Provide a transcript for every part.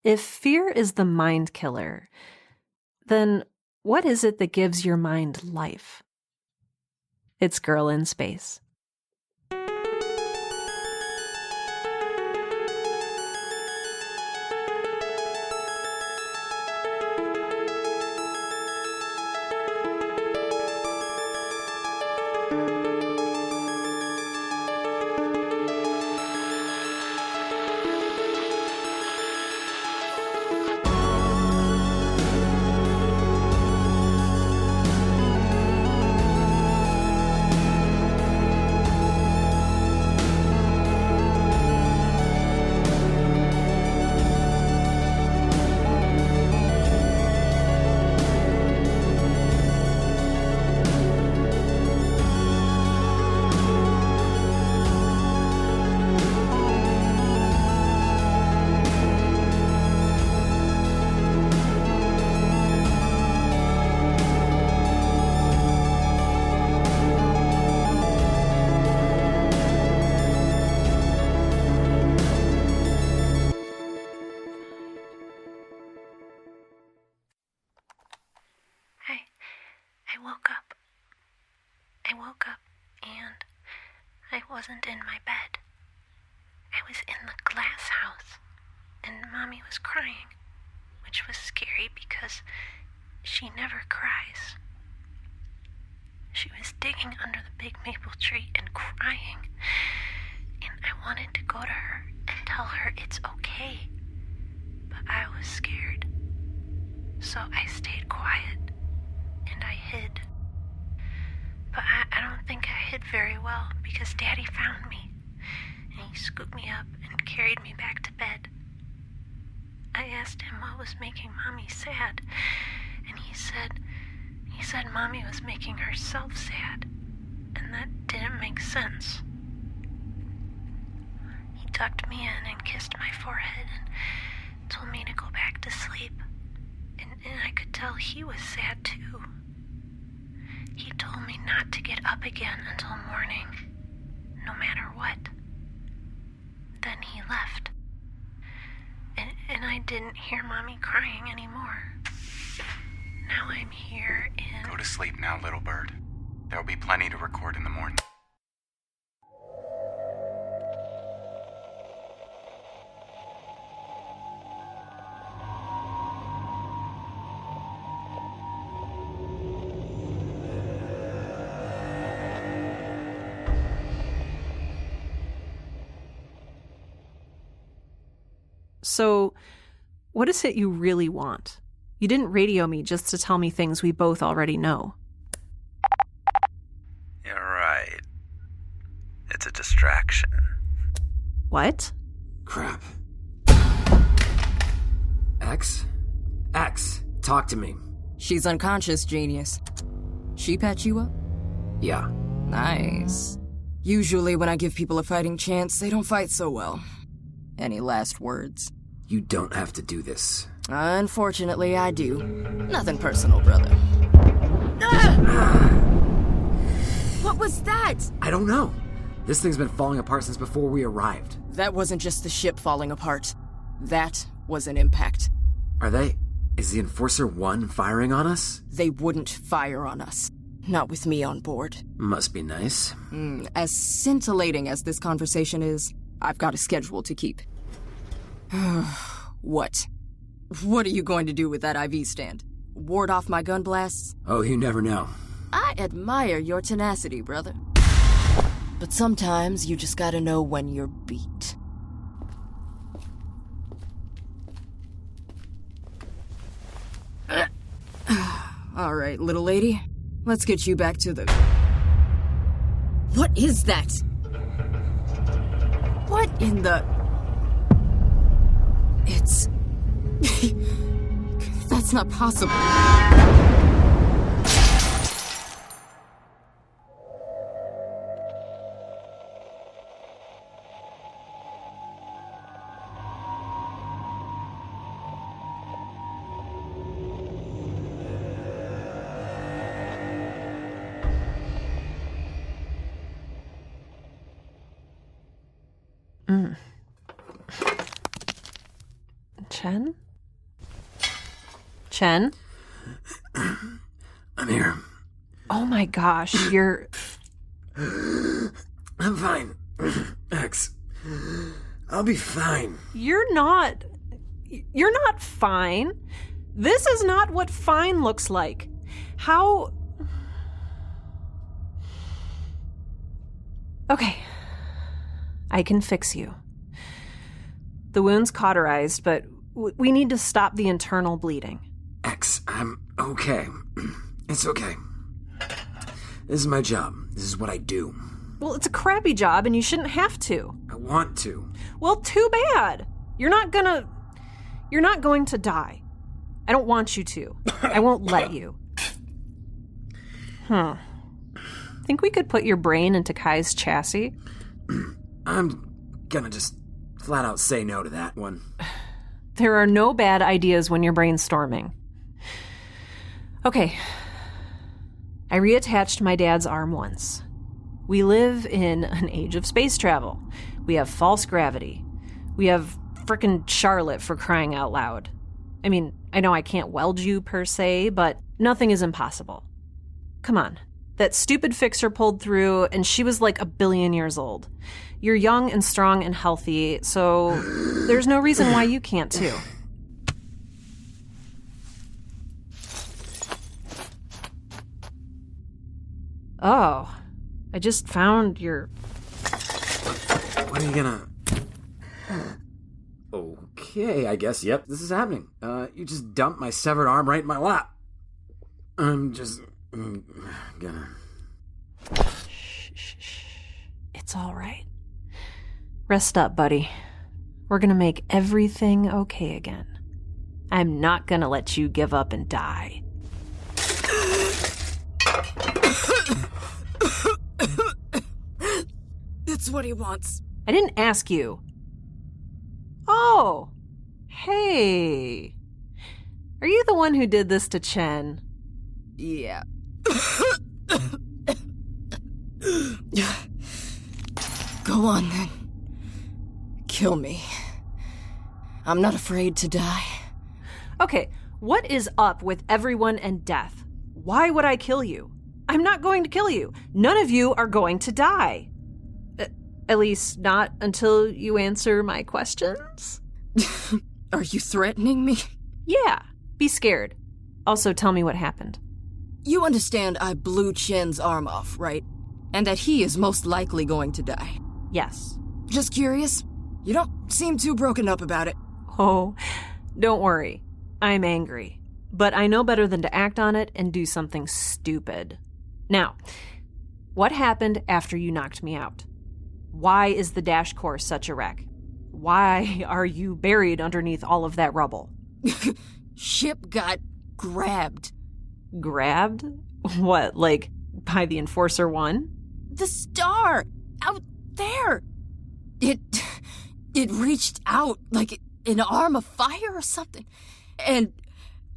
If fear is the mind killer, then what is it that gives your mind life? It's Girl in Space. I woke up and I wasn't in my bed. I was in the glass house and Mommy was crying, which was scary because she never cries. She was digging under the big maple tree and crying, and I wanted to go to her and tell her it's okay, but I was scared. So I stayed quiet and I hid. But I don't think I hid very well because Daddy found me and he scooped me up and carried me back to bed. I asked him what was making Mommy sad, and he said Mommy was making herself sad, and that didn't make sense. He tucked me in and kissed my forehead and told me to go back to sleep, and I could tell he was sad too. He told me not to get up again until morning, no matter what. Then he left. And I didn't hear Mommy crying anymore. Now I'm here in... Go to sleep now, little bird. There'll be plenty to record in the morning. So, what is it you really want? You didn't radio me just to tell me things we both already know. You're right. It's a distraction. What? Crap. X? X, talk to me. She's unconscious, genius. She patch you up? Yeah. Nice. Usually when I give people a fighting chance, they don't fight so well. Any last words? You don't have to do this. Unfortunately, I do. Nothing personal, brother. What was that? I don't know. This thing's been falling apart since before we arrived. That wasn't just the ship falling apart. That was an impact. Is the Enforcer 1 firing on us? They wouldn't fire on us. Not with me on board. Must be nice. As scintillating as this conversation is, I've got a schedule to keep. What? What are you going to do with that IV stand? Ward off my gun blasts? Oh, you never know. I admire your tenacity, brother. But sometimes you just gotta know when you're beat. All right, little lady. Let's get you back to the... What is that? What in the... It's... That's not possible. Chen? Chen? I'm here. Oh my gosh, you're... I'm fine. X. I'll be fine. You're not fine. This is not what fine looks like. How... Okay. I can fix you. The wound's cauterized, but we need to stop the internal bleeding. X, I'm okay. It's okay. This is my job. This is what I do. Well, it's a crappy job and you shouldn't have to. I want to. Well, too bad. You're not going to die. I don't want you to. I won't let you. Think we could put your brain into Kai's chassis? I'm gonna just flat out say no to that one. There are no bad ideas when you're brainstorming. Okay. I reattached my dad's arm once. We live in an age of space travel. We have false gravity. We have frickin' Charlotte, for crying out loud. I mean, I know I can't weld you per se, but nothing is impossible. Come on. That stupid fixer pulled through, and she was like 1 billion years old. You're young and strong and healthy, so there's no reason why you can't too. Oh, I just found your... What are you gonna... Okay, I guess, yep, this is happening. You just dumped my severed arm right in my lap. I'm just... gonna... Shh. It's all right. Rest up, buddy. We're gonna make everything okay again. I'm not gonna let you give up and die. It's what he wants. I didn't ask you. Oh, hey. Are you the one who did this to Chen? Yeah. Go on, then. Kill me. I'm not afraid to die. Okay, what is up with everyone and death? Why would I kill you? I'm not going to kill you. None of you are going to die. At least not until you answer my questions. Are you threatening me? Yeah, be scared. Also, tell me what happened. You understand I blew Chen's arm off, right? And that he is most likely going to die. Yes. Just curious. You don't seem too broken up about it. Oh, don't worry. I'm angry. But I know better than to act on it and do something stupid. Now, what happened after you knocked me out? Why is the dash course such a wreck? Why are you buried underneath all of that rubble? Ship got grabbed. Grabbed? What, like by the Enforcer 1? The star! Out there! It reached out like an arm of fire or something and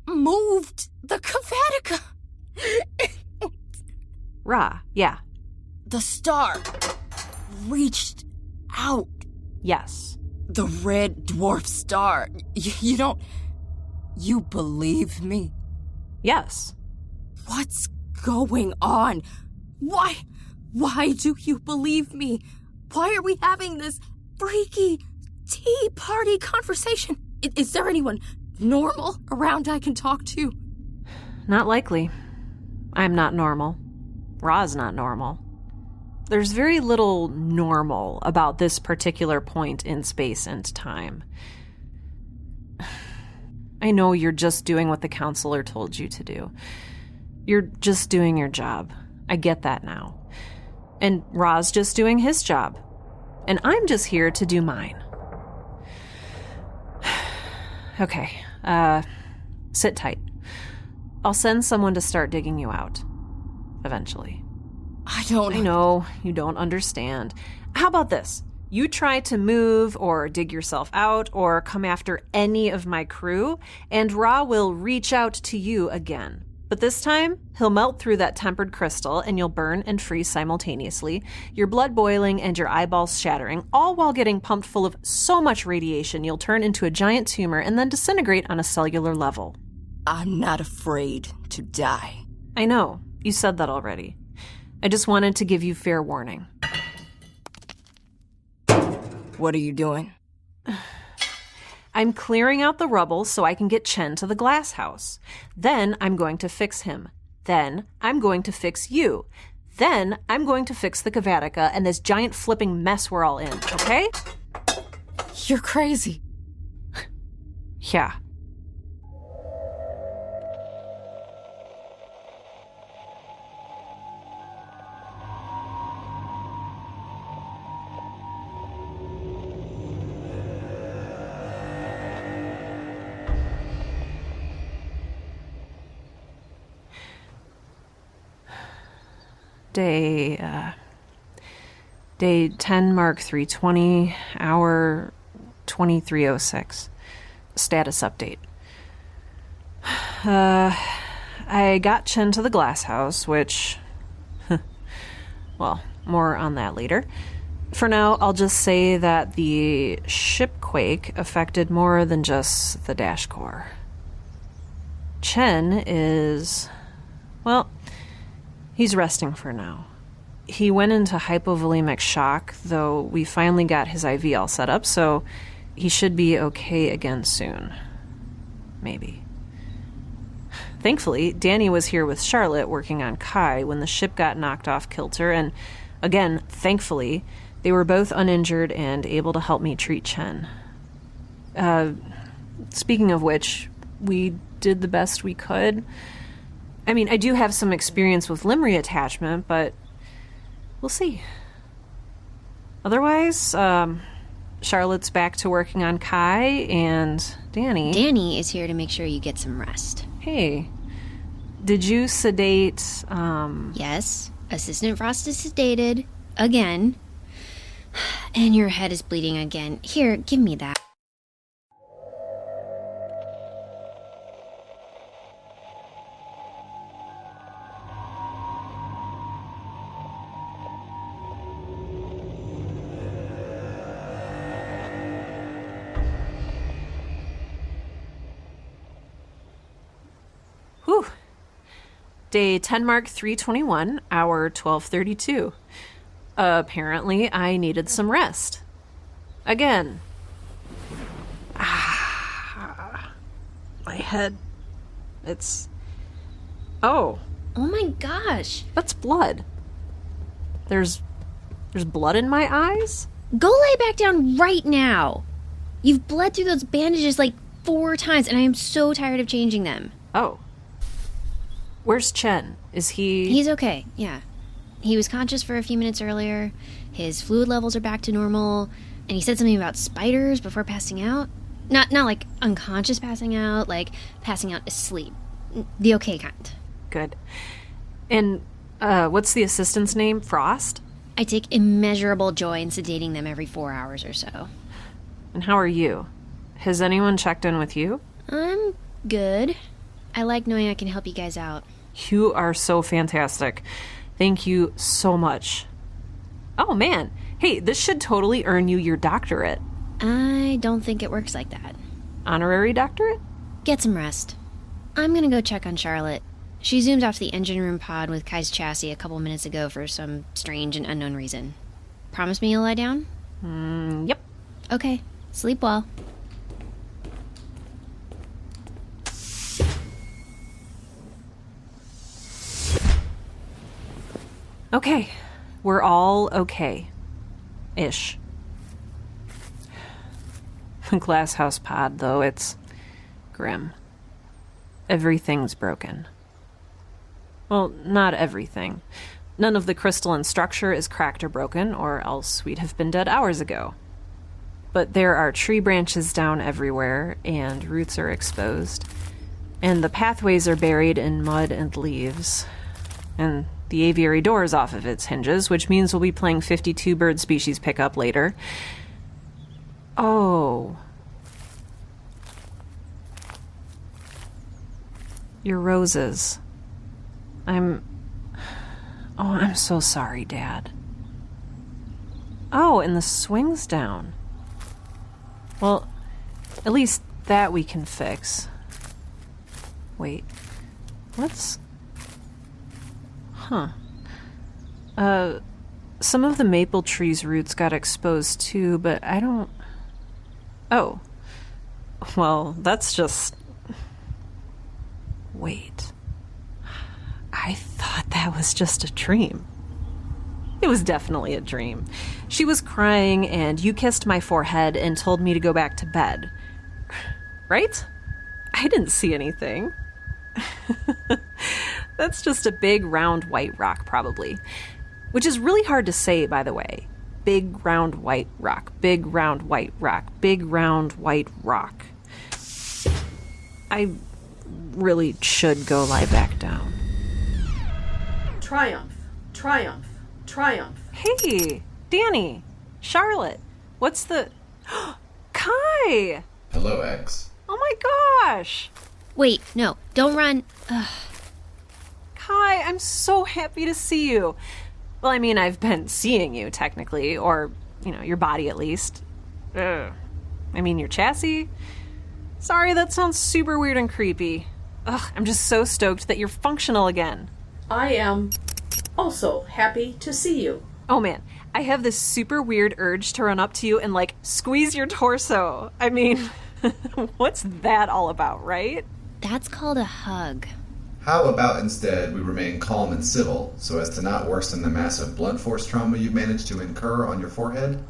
moved the Kavatica. Ra, yeah. The star reached out. Yes. The red dwarf star. You believe me? Yes. What's going on? Why do you believe me? Why are we having this freaky tea party conversation? Is there anyone normal around I can talk to? Not likely. I'm not normal. Ra's not normal. There's very little normal about this particular point in space and time. I know you're just doing what the counselor told you to do. You're just doing your job. I get that now. And Ra's just doing his job. And I'm just here to do mine. Okay, sit tight. I'll send someone to start digging you out. Eventually. I know, you don't understand. How about this? You try to move or dig yourself out or come after any of my crew, and Ra will reach out to you again. But this time, he'll melt through that tempered crystal and you'll burn and freeze simultaneously, your blood boiling and your eyeballs shattering, all while getting pumped full of so much radiation you'll turn into a giant tumor and then disintegrate on a cellular level. I'm not afraid to die. I know, you said that already. I just wanted to give you fair warning. What are you doing? I'm clearing out the rubble so I can get Chen to the glass house. Then I'm going to fix him. Then I'm going to fix you. Then I'm going to fix the Kavatica and this giant flipping mess we're all in, okay? You're crazy. Yeah. Day 10, Mark 320, hour 2306. Status update. I got Chen to the glass house, which, well, more on that later. For now, I'll just say that the ship quake affected more than just the dash core. Chen is, well, he's resting for now. He went into hypovolemic shock, though we finally got his IV all set up, so he should be okay again soon. Maybe. Thankfully, Danny was here with Charlotte working on Kai when the ship got knocked off kilter, and again, thankfully, they were both uninjured and able to help me treat Chen. Speaking of which, we did the best we could. I mean, I do have some experience with limb reattachment, but we'll see. Otherwise, Charlotte's back to working on Kai, and Danny... Danny is here to make sure you get some rest. Hey, did you sedate, Yes, Assistant Frost is sedated. Again. And your head is bleeding again. Here, give me that. Whew. Day 10 Mark 321, hour 1232. Apparently, I needed some rest. Again. My head. It's... Oh. Oh my gosh. That's blood. There's blood in my eyes? Go lay back down right now. You've bled through those bandages like 4 times, and I am so tired of changing them. Oh. Where's Chen? Is he... He's okay, yeah. He was conscious for a few minutes earlier. His fluid levels are back to normal. And he said something about spiders before passing out. Not like unconscious passing out, like passing out asleep. The okay kind. Good. And, what's the assistant's name? Frost? I take immeasurable joy in sedating them every 4 hours or so. And how are you? Has anyone checked in with you? I'm good. I like knowing I can help you guys out. You are so fantastic. Thank you so much. Oh, man. Hey, this should totally earn you your doctorate. I don't think it works like that. Honorary doctorate? Get some rest. I'm gonna go check on Charlotte. She zoomed off the engine room pod with Kai's chassis a couple minutes ago for some strange and unknown reason. Promise me you'll lie down? Yep. Okay. Sleep well. Okay. We're all okay. Ish. Glass house pod, though, it's grim. Everything's broken. Well, not everything. None of the crystalline structure is cracked or broken, or else we'd have been dead hours ago. But there are tree branches down everywhere, and roots are exposed. And the pathways are buried in mud and leaves. And the aviary door is off of its hinges, which means we'll be playing 52 bird species pickup later. Oh. Your roses. I'm so sorry, Dad. Oh, and the swing's down. Well, at least that we can fix. Wait, what's... Huh. Some of the maple tree's roots got exposed too, but I don't... Oh. Well, that's just... Wait. I thought that was just a dream. It was definitely a dream. She was crying, and you kissed my forehead and told me to go back to bed. Right? I didn't see anything. That's just a big, round, white rock, probably. Which is really hard to say, by the way. Big, round, white rock. Big, round, white rock. Big, round, white rock. I really should go lie back down. Triumph, triumph, triumph. Hey, Danny, Charlotte, what's the... Kai! Hello, X. Oh my gosh! Wait, no, don't run. Ugh. Kai, I'm so happy to see you. Well, I mean, I've been seeing you, technically, or, your body at least. I mean, your chassis? Sorry, that sounds super weird and creepy. Ugh, I'm just so stoked that you're functional again. I am also happy to see you. Oh man, I have this super weird urge to run up to you and, squeeze your torso. I mean, what's that all about, right? That's called a hug. How about instead we remain calm and civil so as to not worsen the massive blunt force trauma you've managed to incur on your forehead?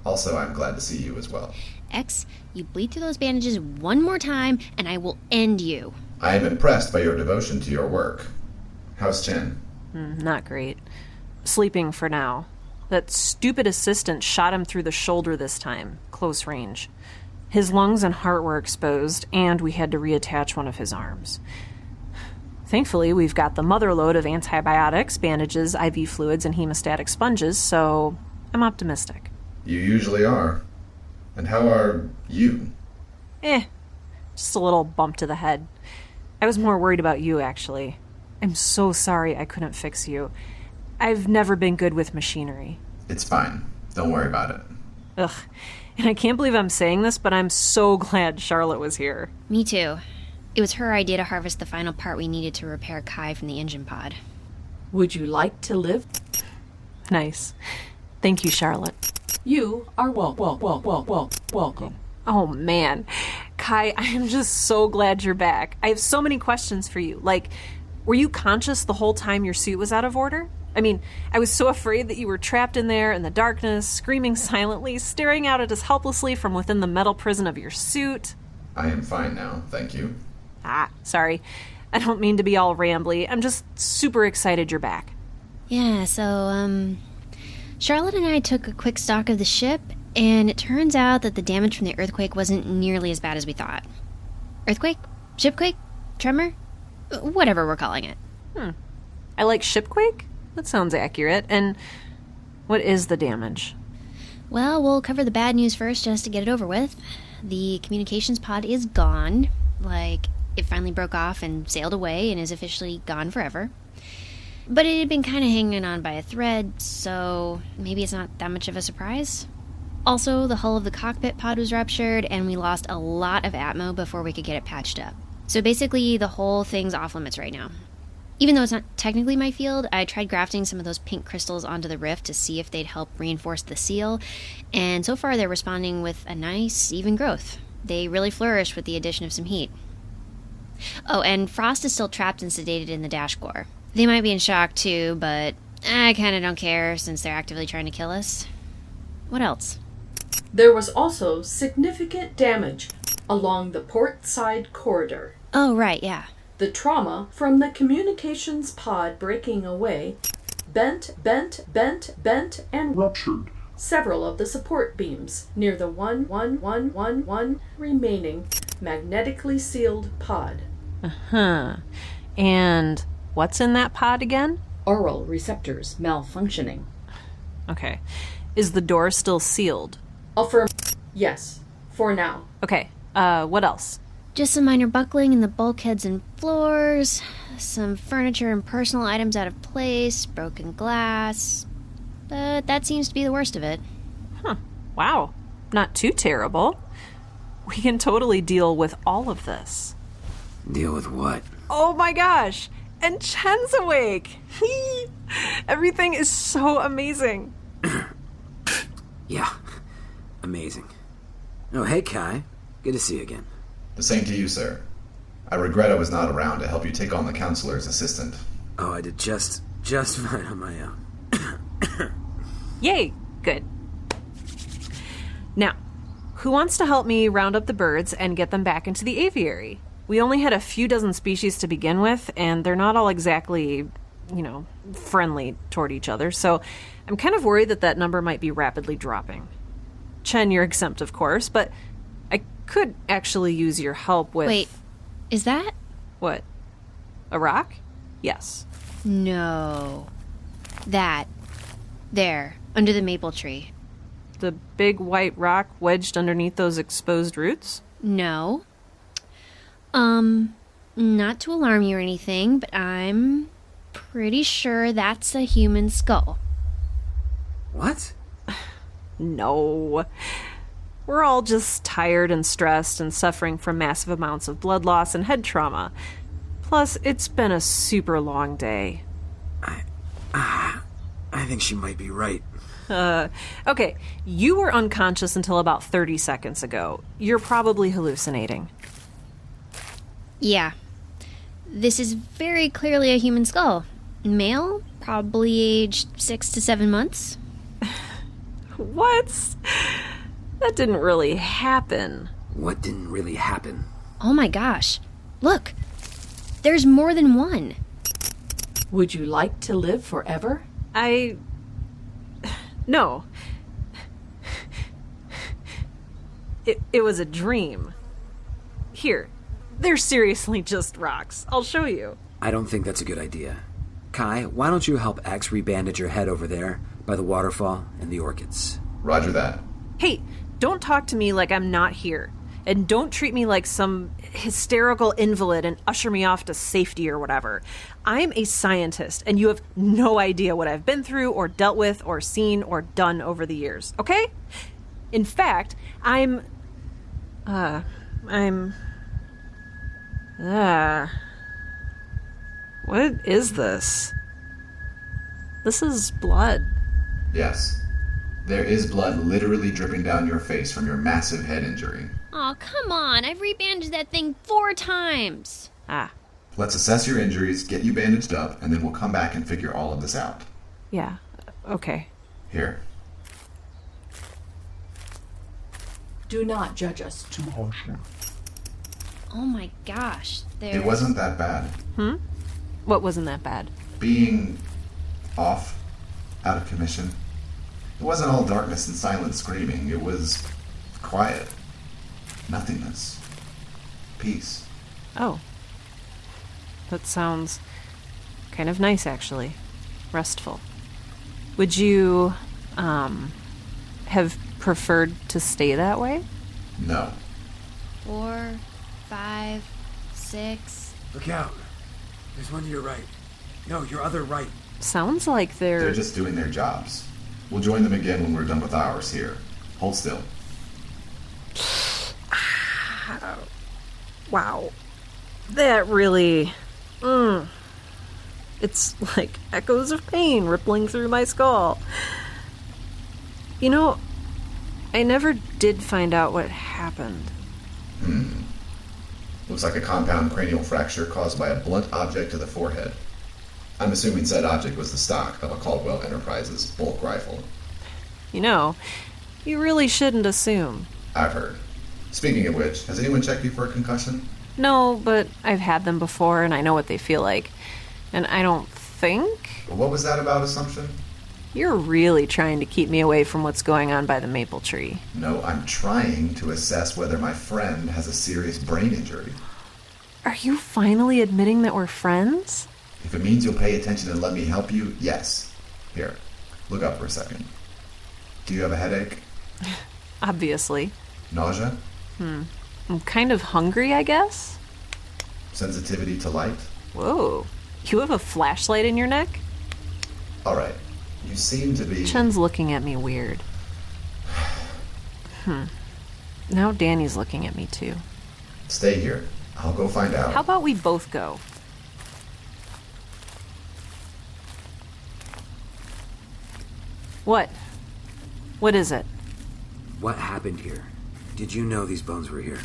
Also, I'm glad to see you as well. X, you bleed through those bandages one more time and I will end you. I am impressed by your devotion to your work. How's Chen? Not great. Sleeping for now. That stupid assistant shot him through the shoulder this time, close range. His lungs and heart were exposed, and we had to reattach one of his arms. Thankfully, we've got the mother load of antibiotics, bandages, IV fluids, and hemostatic sponges, so I'm optimistic. You usually are. And how are you? Just a little bump to the head. I was more worried about you, actually. I'm so sorry I couldn't fix you. I've never been good with machinery. It's fine. Don't worry about it. Ugh. And I can't believe I'm saying this, but I'm so glad Charlotte was here. Me too. It was her idea to harvest the final part we needed to repair Kai from the engine pod. Would you like to live? Nice. Thank you, Charlotte. You are welcome. Oh, man. Kai, I am just so glad you're back. I have so many questions for you. Were you conscious the whole time your suit was out of order? I mean, I was so afraid that you were trapped in there in the darkness, screaming silently, staring out at us helplessly from within the metal prison of your suit. I am fine now, thank you. Sorry. I don't mean to be all rambly. I'm just super excited you're back. Yeah, so, Charlotte and I took a quick stock of the ship, and it turns out that the damage from the earthquake wasn't nearly as bad as we thought. Earthquake? Shipquake? Tremor? Whatever we're calling it. I like shipquake? That sounds accurate. And what is the damage? Well, we'll cover the bad news first just to get it over with. The communications pod is gone. It finally broke off and sailed away and is officially gone forever. But it had been kind of hanging on by a thread, so maybe it's not that much of a surprise. Also, the hull of the cockpit pod was ruptured, and we lost a lot of atmo before we could get it patched up. So basically, the whole thing's off limits right now. Even though it's not technically my field, I tried grafting some of those pink crystals onto the rift to see if they'd help reinforce the seal, and so far they're responding with a nice, even growth. They really flourish with the addition of some heat. Oh, and Frost is still trapped and sedated in the dash core. They might be in shock too, but I kinda don't care since they're actively trying to kill us. What else? There was also significant damage along the port side corridor. Oh, right, yeah. The trauma from the communications pod breaking away bent, and ruptured several of the support beams near the 1 remaining magnetically sealed pod. And what's in that pod again? Oral receptors malfunctioning. Okay. Is the door still sealed? Affirm. Yes, for now. Okay. What else? Just some minor buckling in the bulkheads and floors, some furniture and personal items out of place, broken glass. But that seems to be the worst of it. Huh. Wow. Not too terrible. We can totally deal with all of this. Deal with what? Oh my gosh! And Chen's awake! Everything is so amazing. Yeah, amazing. Oh, hey, Kai. Good to see you again. The same to you, sir. I regret I was not around to help you take on the counselor's assistant. Oh, I did just fine on my own. Yay! Good. Now, who wants to help me round up the birds and get them back into the aviary? We only had a few dozen species to begin with, and they're not all exactly, friendly toward each other, so I'm kind of worried that number might be rapidly dropping. Chen, you're exempt, of course, but I could actually use your help with... Wait, is that? What? A rock? Yes. No. That. There, under the maple tree. The big white rock wedged underneath those exposed roots? No. Not to alarm you or anything, but I'm pretty sure that's a human skull. What? No. We're all just tired and stressed and suffering from massive amounts of blood loss and head trauma. Plus, it's been a super long day. I think she might be right. Okay, you were unconscious until about 30 seconds ago. You're probably hallucinating. Yeah. This is very clearly a human skull. Male, probably aged 6 to 7 months. What? That didn't really happen. What didn't really happen? Oh my gosh. Look. There's more than one. Would you like to live forever? No. It was a dream. Here. They're seriously just rocks. I'll show you. I don't think that's a good idea. Kai, why don't you help X rebandage your head over there by the waterfall and the orchids? Roger that. Hey, don't talk to me like I'm not here. And don't treat me like some hysterical invalid and usher me off to safety or whatever. I'm a scientist, and you have no idea what I've been through or dealt with or seen or done over the years, okay? In fact, what is this? This is blood. Yes. There is blood literally dripping down your face from your massive head injury. Aw, come on. I've rebandaged that thing 4 times. Let's assess your injuries, get you bandaged up, and then we'll come back and figure all of this out. Yeah, okay. Here. Do not judge us too harshly. Oh my gosh. It wasn't that bad. What wasn't that bad? Being off, out of commission. It wasn't all darkness and silent screaming. It was quiet. Nothingness. Peace. Oh. That sounds kind of nice, actually. Restful. Would you, have preferred to stay that way? No. 4, 5, 6. Look out. There's one to your right. No, your other right. Sounds like They're just doing their jobs. We'll join them again when we're done with ours here. Hold still. Wow. That really... It's like echoes of pain rippling through my skull. You know, I never did find out what happened. Looks like a compound cranial fracture caused by a blunt object to the forehead. I'm assuming said object was the stock of a Caldwell Enterprises bulk rifle. You know, you really shouldn't assume. I've heard. Speaking of which, has anyone checked you for a concussion? No, but I've had them before and I know what they feel like. And I don't think... What was that about, assumption? You're really trying to keep me away from what's going on by the maple tree. No, I'm trying to assess whether my friend has a serious brain injury. Are you finally admitting that we're friends? If it means you'll pay attention and let me help you, yes. Here, look up for a second. Do you have a headache? Obviously. Nausea? I'm kind of hungry, I guess? Sensitivity to light? Whoa. You have a flashlight in your neck? All right. You seem to be... Chen's looking at me weird. Now Danny's looking at me too. Stay here. I'll go find out. How about we both go? What? What is it? What happened here? Did you know these bones were here?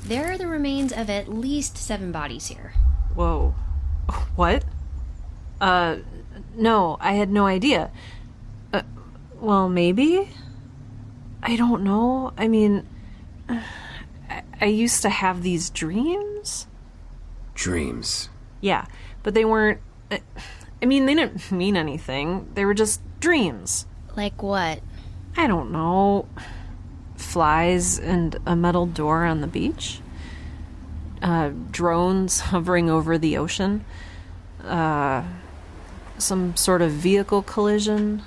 There are the remains of at least 7 bodies here. Whoa. What? No, I had no idea. Well, maybe? I don't know. I mean, I used to have these dreams. Dreams? Yeah, but they weren't... I mean, they didn't mean anything. They were just dreams. Like what? I don't know. Flies and a metal door on the beach. Drones hovering over the ocean. Some sort of vehicle collision.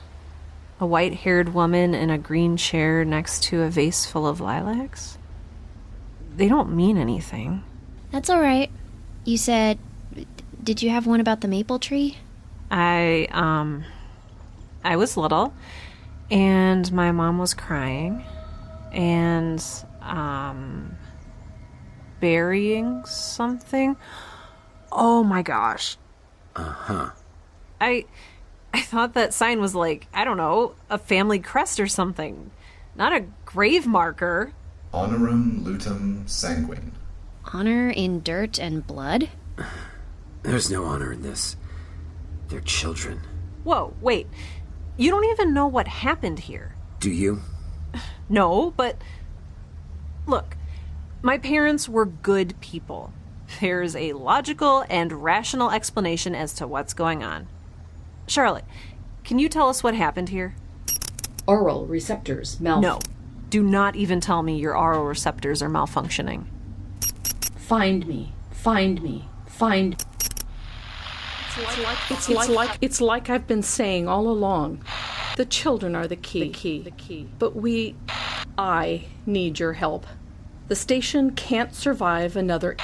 A white-haired woman in a green chair next to a vase full of lilacs. They don't mean anything. That's all right. You said... Did you have one about the maple tree? I was little, and my mom was crying, and, burying something. Oh my gosh. Uh-huh. I thought that sign was like, I don't know, a family crest or something. Not a grave marker. Honorum lutum sanguine. Honor in dirt and blood? There's no honor in this. They're children. Whoa, wait. You don't even know what happened here. Do you? No, but... Look, my parents were good people. There's a logical and rational explanation as to what's going on. Charlotte, can you tell us what happened here? Oral receptors No. Do not even tell me your oral receptors are malfunctioning. Find me. It's like I've been saying all along. The children are the key. But I need your help. The station can't survive another...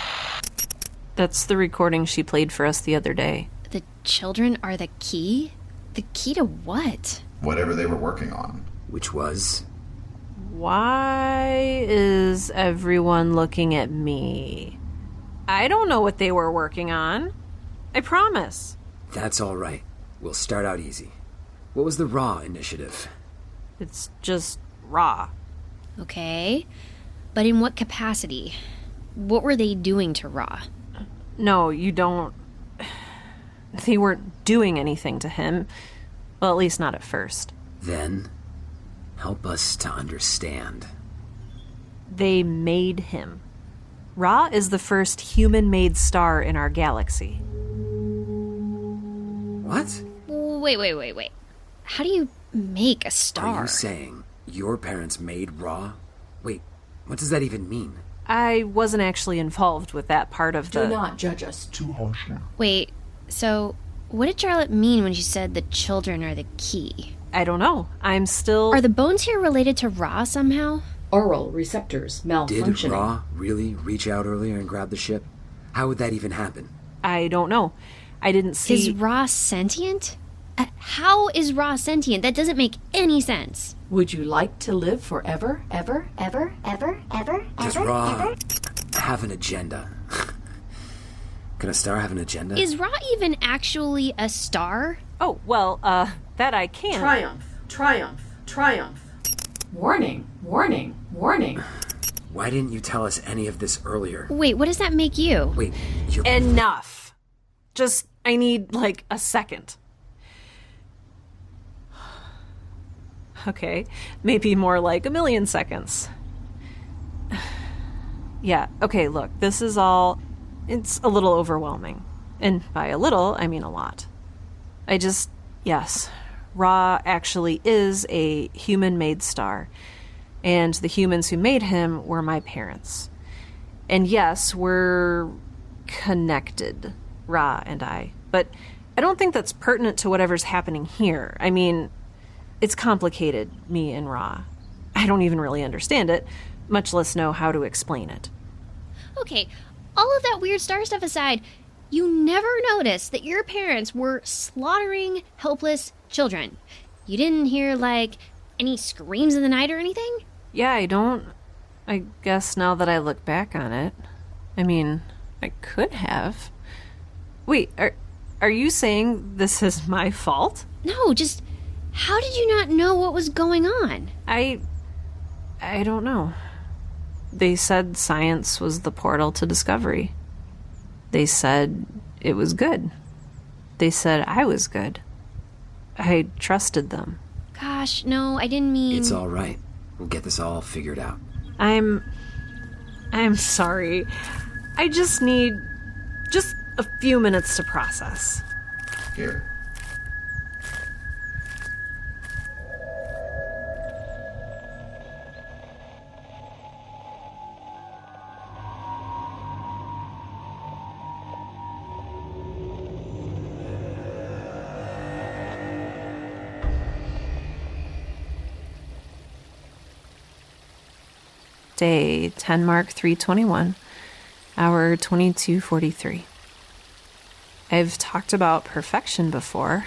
That's the recording she played for us the other day. The children are the key? The key to what? Whatever they were working on. Which was? Why is everyone looking at me? I don't know what they were working on. I promise. That's all right. We'll start out easy. What was the Raw initiative? It's just raw. Okay. But in what capacity? What were they doing to Ra? No, you don't... They weren't doing anything to him. Well, at least not at first. Then, help us to understand. They made him. Ra is the first human-made star in our galaxy. What? Wait. How do you make a star? Are you saying your parents made Ra? Wait, what does that even mean? I wasn't actually involved with that part of the... Do not judge us too harshly. Wait, so what did Charlotte mean when she said the children are the key? I don't know. I'm still... Are the bones here related to Ra somehow? Oral receptors malfunctioning. Did Ra really reach out earlier and grab the ship? How would that even happen? I don't know. I didn't see... Is Ra sentient? How is Ra sentient? That doesn't make any sense. Would you like to live forever? Does Ra have an agenda? Can a star have an agenda? Is Ra even actually a star? Oh, well, that I can. Triumph. Warning. Why didn't you tell us any of this earlier? Wait, what does that make you? Wait, you're... Enough. Just, I need, like, a second. Okay, maybe more like a million seconds. Yeah, okay, look, this is all... It's a little overwhelming. And by a little, I mean a lot. Yes, Ra actually is a human-made star. And the humans who made him were my parents. And yes, we're connected, Ra and I. But I don't think that's pertinent to whatever's happening here. I mean, it's complicated, me and Ra. I don't even really understand it, much less know how to explain it. Okay, all of that weird star stuff aside, you never noticed that your parents were slaughtering helpless children. You didn't hear, like, any screams in the night or anything? Yeah, I guess now that I look back on it. I mean, I could have. Wait, are you saying this is my fault? No, just how did you not know what was going on? I don't know. They said science was the portal to discovery. They said it was good. They said I was good. I trusted them. Gosh, no, I didn't mean... It's all right. We'll get this all figured out. I'm sorry. I just need a few minutes to process. Here. Day 10 mark 321, hour 22:43. I've talked about perfection before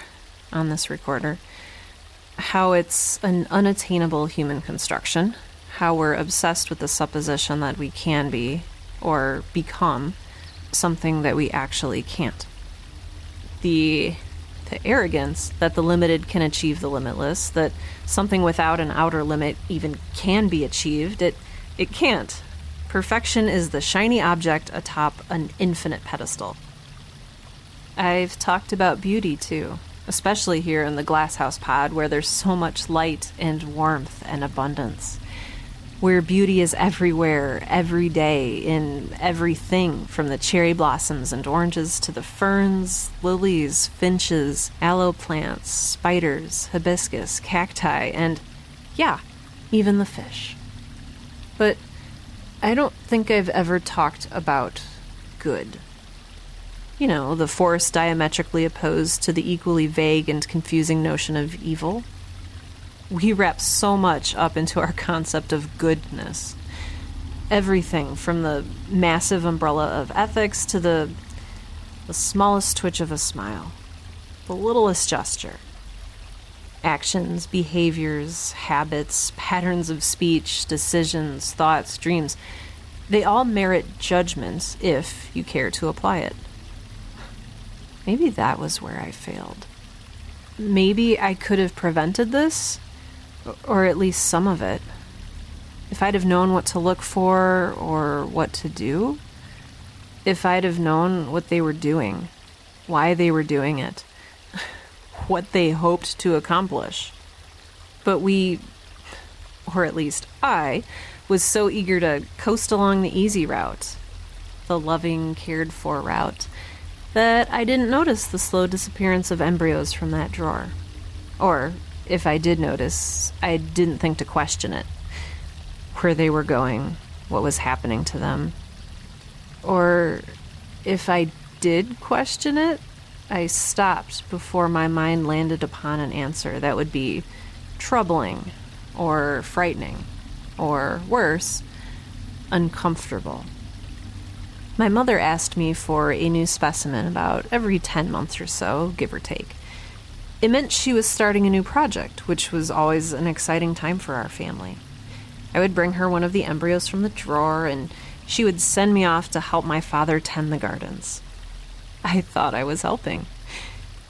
on this recorder, how it's an unattainable human construction, how we're obsessed with the supposition that we can be or become something that we actually can't. The arrogance that the limited can achieve the limitless, that something without an outer limit even can be achieved, it can't. Perfection is the shiny object atop an infinite pedestal. I've talked about beauty too, especially here in the Glasshouse Pod where there's so much light and warmth and abundance. Where beauty is everywhere, every day, in everything from the cherry blossoms and oranges to the ferns, lilies, finches, aloe plants, spiders, hibiscus, cacti, and, yeah, even the fish. But I don't think I've ever talked about good. You know, the force diametrically opposed to the equally vague and confusing notion of evil. We wrap so much up into our concept of goodness. Everything from the massive umbrella of ethics to the smallest twitch of a smile, the littlest gesture. Actions, behaviors, habits, patterns of speech, decisions, thoughts, dreams, they all merit judgment if you care to apply it. Maybe that was where I failed. Maybe I could have prevented this, or at least some of it. If I'd have known what to look for or what to do, if I'd have known what they were doing, why they were doing it, what they hoped to accomplish. But we, or at least I, was so eager to coast along the easy route, the loving, cared-for route, that I didn't notice the slow disappearance of embryos from that drawer. Or, if I did notice, I didn't think to question it. Where they were going, what was happening to them. Or, if I did question it, I stopped before my mind landed upon an answer that would be troubling, or frightening, or worse, uncomfortable. My mother asked me for a new specimen about every 10 months or so, give or take. It meant she was starting a new project, which was always an exciting time for our family. I would bring her one of the embryos from the drawer, and she would send me off to help my father tend the gardens. I thought I was helping.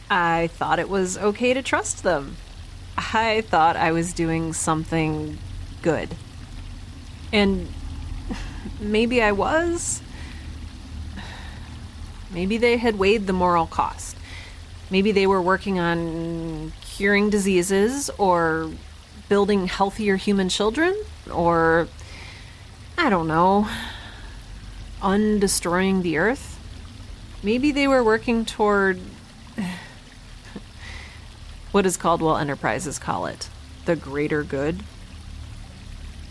I thought it was okay to trust them. I thought I was doing something good. And maybe I was. Maybe they had weighed the moral cost. Maybe they were working on curing diseases or building healthier human children or, I don't know, undestroying the earth. Maybe they were working toward what does Caldwell Enterprises call it? The greater good.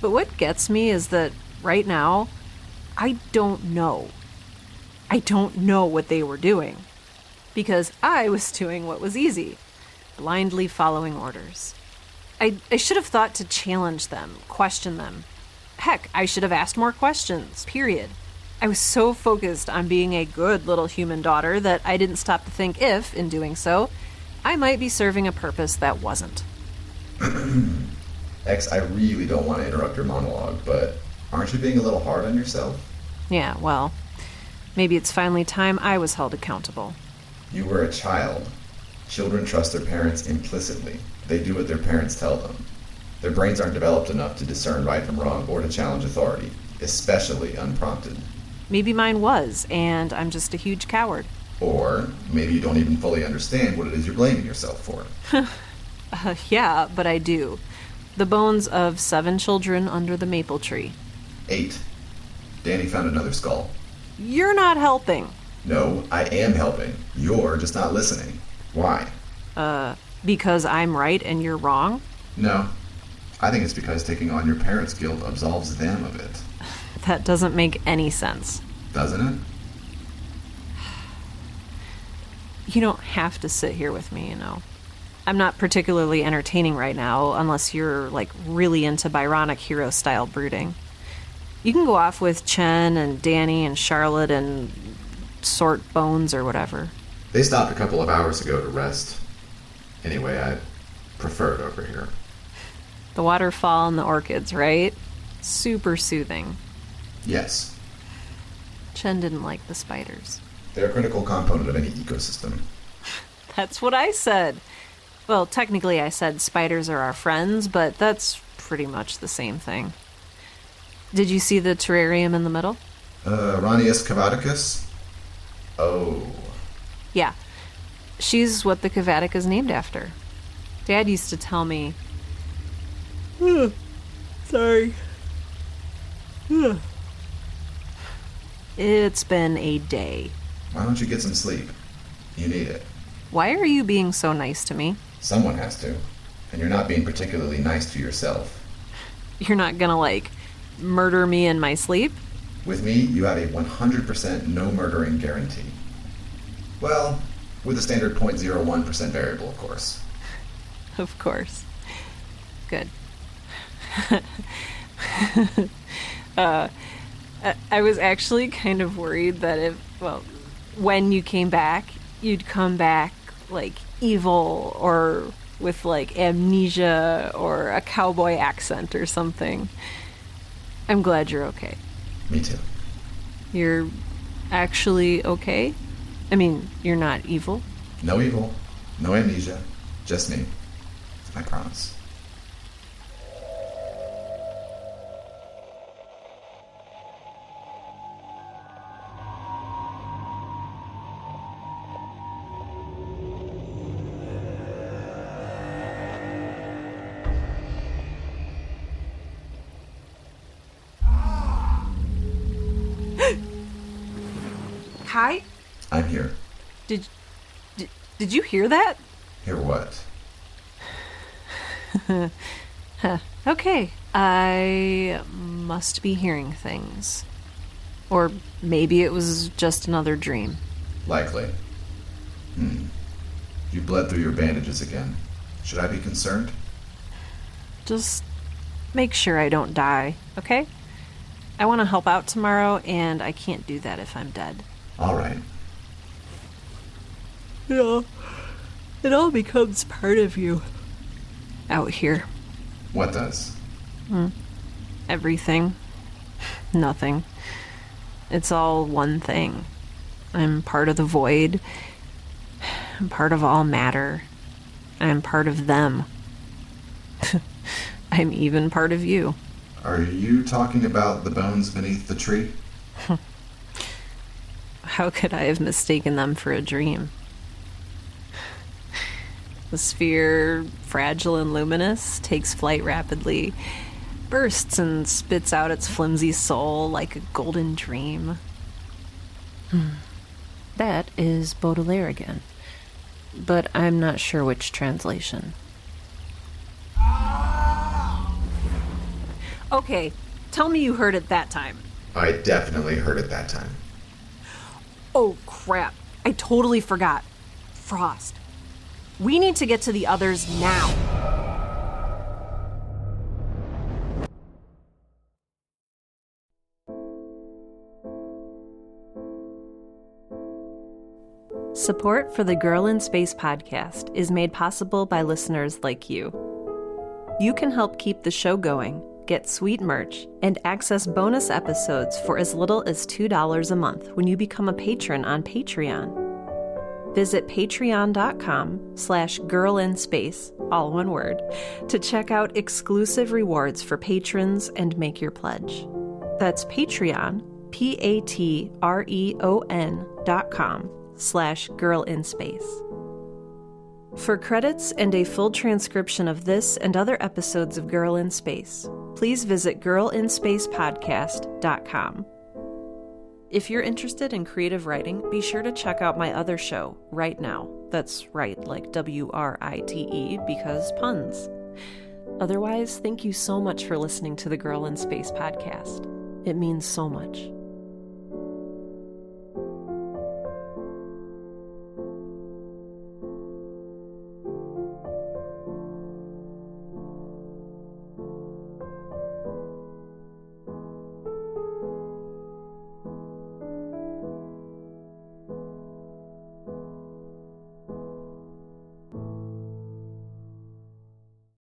But what gets me is that right now, I don't know. I don't know what they were doing. Because I was doing what was easy, blindly following orders. I should have thought to challenge them, question them. Heck, I should have asked more questions, period. I was so focused on being a good little human daughter that I didn't stop to think if, in doing so, I might be serving a purpose that wasn't. X, I really don't want to interrupt your monologue, but aren't you being a little hard on yourself? Yeah, well, maybe it's finally time I was held accountable. You were a child. Children trust their parents implicitly. They do what their parents tell them. Their brains aren't developed enough to discern right from wrong or to challenge authority, especially unprompted. Maybe mine was, and I'm just a huge coward. Or maybe you don't even fully understand what it is you're blaming yourself for. Yeah, but I do. The bones of 7 children under the maple tree. 8. Danny found another skull. You're not helping. No, I am helping. You're just not listening. Why? Because I'm right and you're wrong? No. I think it's because taking on your parents' guilt absolves them of it. That doesn't make any sense. Doesn't it? You don't have to sit here with me, you know. I'm not particularly entertaining right now, unless you're, like, really into Byronic hero-style brooding. You can go off with Chen and Danny and Charlotte and sort bones or whatever. They stopped a couple of hours ago to rest. Anyway, I prefer it over here. The waterfall and the orchids, right? Super soothing. Yes. Chen didn't like the spiders. They're a critical component of any ecosystem. That's what I said. Well, technically I said spiders are our friends, but that's pretty much the same thing. Did you see the terrarium in the middle? Ranius cavaticus? Oh. Yeah. She's what the cavatic is named after. Dad used to tell me... Sorry. It's been a day. Why don't you get some sleep? You need it. Why are you being so nice to me? Someone has to. And you're not being particularly nice to yourself. You're not gonna, like, murder me in my sleep? With me, you have a 100% no murdering guarantee. Well, with a standard 0.01% variable, of course. Of course. Good. I was actually kind of worried that when you came back, you'd come back, like, evil or with, like, amnesia or a cowboy accent or something. I'm glad you're okay. Me too. You're actually okay? I mean, you're not evil? No evil, no amnesia, just me. I promise. Hi? I'm here. Did you hear that? Hear what? Okay. I must be hearing things. Or maybe it was just another dream. Likely. You bled through your bandages again. Should I be concerned? Just make sure I don't die, okay? I want to help out tomorrow, and I can't do that if I'm dead. All right. It all becomes part of you. Out here. What does? Everything. Nothing. It's all one thing. I'm part of the void. I'm part of all matter. I'm part of them. I'm even part of you. Are you talking about the bones beneath the tree? How could I have mistaken them for a dream? The sphere, fragile and luminous, takes flight rapidly, bursts and spits out its flimsy soul like a golden dream. That is Baudelaire again, but I'm not sure which translation. Okay, tell me you heard it that time. I definitely heard it that time. Oh, crap. I totally forgot. Frost. We need to get to the others now. Support for the Girl in Space podcast is made possible by listeners like you. You can help keep the show going, get sweet merch, and access bonus episodes for as little as $2 a month when you become a patron on Patreon. Visit patreon.com/girlinspace, all one word, to check out exclusive rewards for patrons and make your pledge. That's Patreon, patreon.com/girlinspace. For credits and a full transcription of this and other episodes of Girl in Space, please visit girlinspacepodcast.com. If you're interested in creative writing, be sure to check out my other show, Right Now. That's right, like WRITE, because puns. Otherwise, thank you so much for listening to the Girl in Space podcast. It means so much.